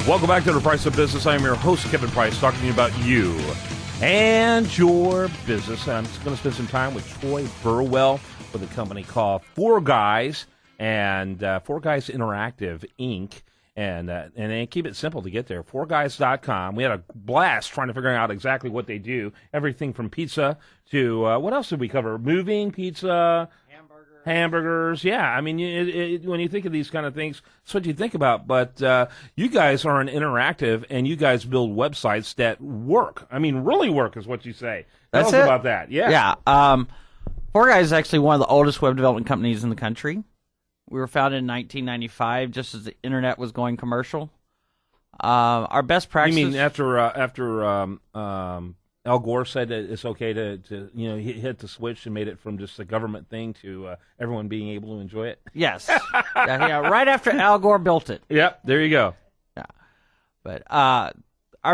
Welcome back to The Price of Business. I am your host, Kevin Price, talking to you about you and your business. I'm just going to spend some time with Troy Burwell with a company called Four Guys and Four Guys Interactive, Inc. And they keep it simple to get there. 4guys.com. We had a blast trying to figure out exactly what they do. Everything from pizza to, what else did we cover? Moving, pizza, hamburgers. Yeah, I mean, when you think of these kind of things, that's what you think about. But you guys are an interactive, and you guys build websites that work. I mean, really work is what you say. Tell us about that. Yeah. Yeah. Four Guys is actually one of the oldest web development companies in the country. We were founded in 1995, just as the internet was going commercial. Our best practices. You mean after Al Gore said that it's okay to hit the switch and made it from just a government thing to everyone being able to enjoy it? Yes. yeah, right after Al Gore built it. Yep, there you go. Yeah. But our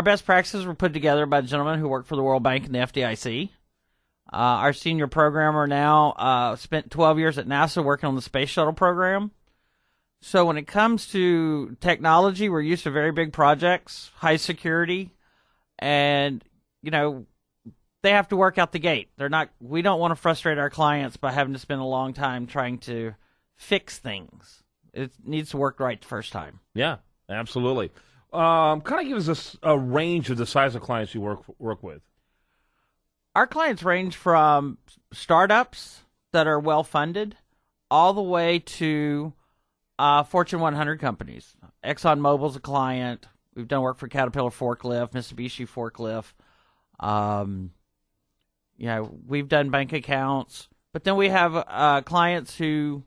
best practices were put together by a gentleman who worked for the World Bank and the FDIC. Our senior programmer now spent 12 years at NASA working on the space shuttle program. So when it comes to technology, we're used to very big projects, high security, and they have to work out the gate. We don't want to frustrate our clients by having to spend a long time trying to fix things. It needs to work right the first time. Yeah, absolutely. Kind of give us a range of the size of clients you work with. Our clients range from startups that are well-funded all the way to Fortune 100 companies. ExxonMobil's a client. We've done work for Caterpillar Forklift, Mitsubishi Forklift. We've done bank accounts. But then we have clients who,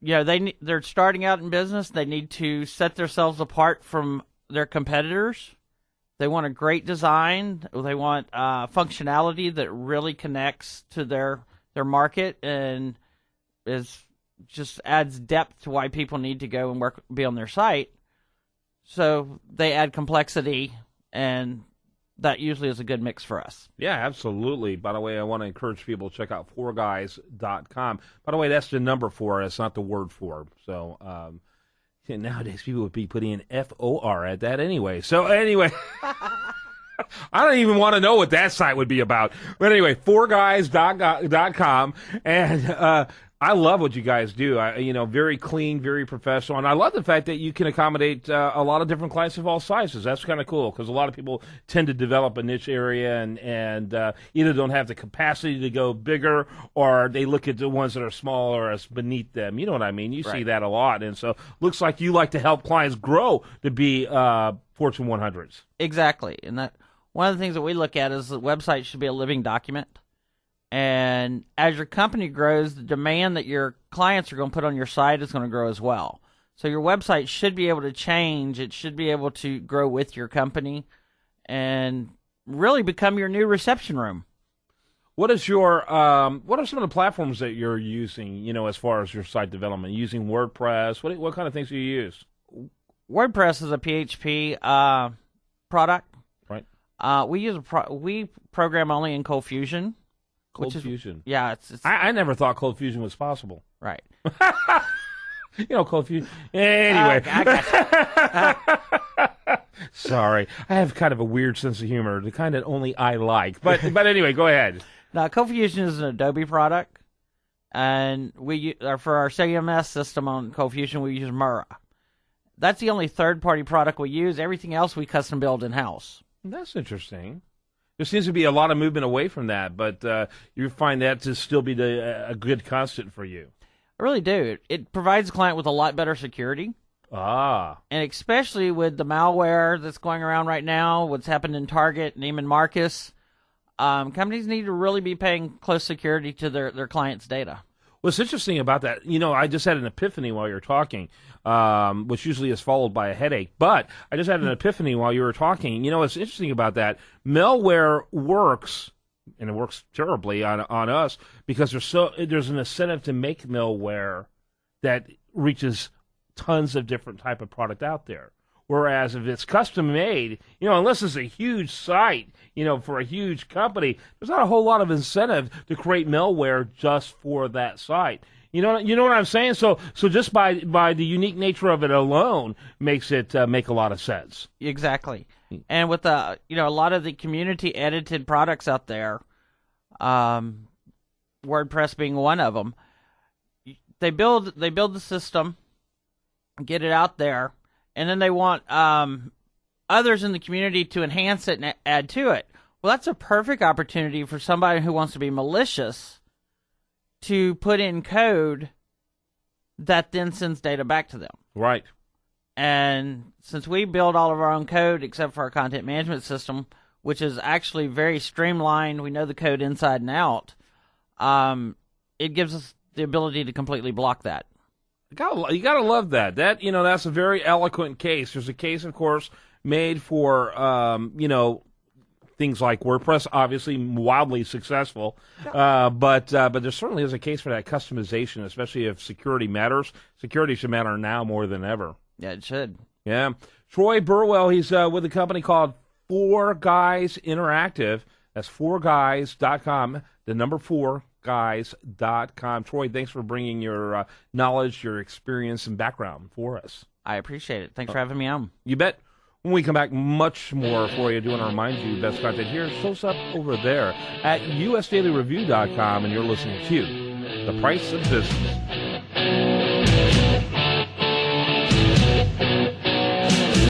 they're starting out in business. They need to set themselves apart from their competitors. They want a great design. They want functionality that really connects to their market and just adds depth to why people need to go and be on their site. So they add complexity, and that usually is a good mix for us. Yeah, absolutely. By the way, I want to encourage people to check out 4guys.com. By the way, that's the number 4. It's not the word 4. So nowadays people would be putting in F-O-R at that anyway. So anyway, I don't even want to know what that site would be about. But anyway, 4guys.com. And I love what you guys do. Very clean, very professional. And I love the fact that you can accommodate a lot of different clients of all sizes. That's kind of cool because a lot of people tend to develop a niche area and either don't have the capacity to go bigger or they look at the ones that are smaller as beneath them. You know what I mean? You see that a lot. And so looks like you like to help clients grow to be Fortune 100s. Exactly. And that one of the things that we look at is the website should be a living document. And as your company grows, the demand that your clients are going to put on your site is going to grow as well. So your website should be able to change. It should be able to grow with your company and really become your new reception room. What are some of the platforms that you're using, as far as your site development? Using WordPress? What kind of things do you use? WordPress is a PHP product. Right. We program only in Cold Fusion. Cold Fusion. Yeah, I never thought Cold Fusion was possible. Right. Cold Fusion. Anyway. I got Sorry. I have kind of a weird sense of humor, the kind that only I like. But anyway, go ahead. Now, Cold Fusion is an Adobe product, and for our CMS system on Cold Fusion, we use Mura. That's the only third-party product we use. Everything else we custom build in-house. That's interesting. There seems to be a lot of movement away from that, but you find that to still be a good constant for you. I really do. It provides the client with a lot better security. And especially with the malware that's going around right now, what's happened in Target, Neiman Marcus, companies need to really be paying close security to their clients' data. What's interesting about that, I just had an epiphany while you were talking, which usually is followed by a headache. But I just had an epiphany while you were talking. What's interesting about that, malware works, and it works terribly on us because there's an incentive to make malware that reaches tons of different type of product out there. Whereas if it's custom made, unless it's a huge site, for a huge company, there's not a whole lot of incentive to create malware just for that site. You know what I'm saying? So just by the unique nature of it alone makes it make a lot of sense. Exactly. And with a lot of the community edited products out there, WordPress being one of them, they build the system, get it out there, and then they want others in the community to enhance it and add to it. Well, that's a perfect opportunity for somebody who wants to be malicious to put in code that then sends data back to them. Right. And since we build all of our own code except for our content management system, which is actually very streamlined, we know the code inside and out, it gives us the ability to completely block that. You gotta love that. That's a very eloquent case. There's a case, of course, made for things like WordPress, obviously wildly successful, but there certainly is a case for that customization, especially if security matters. Security should matter now more than ever. Yeah, it should. Yeah. Troy Burwell, he's with a company called 4Guys Interactive. That's 4guys.com, the number 4guys.com. Troy, thanks for bringing your knowledge, your experience, and background for us. I appreciate it. Thanks for having me on. You bet. When we come back, much more for you. I do want to remind you, best content here shows up over there at usdailyreview.com, and you're listening to The Price of Business.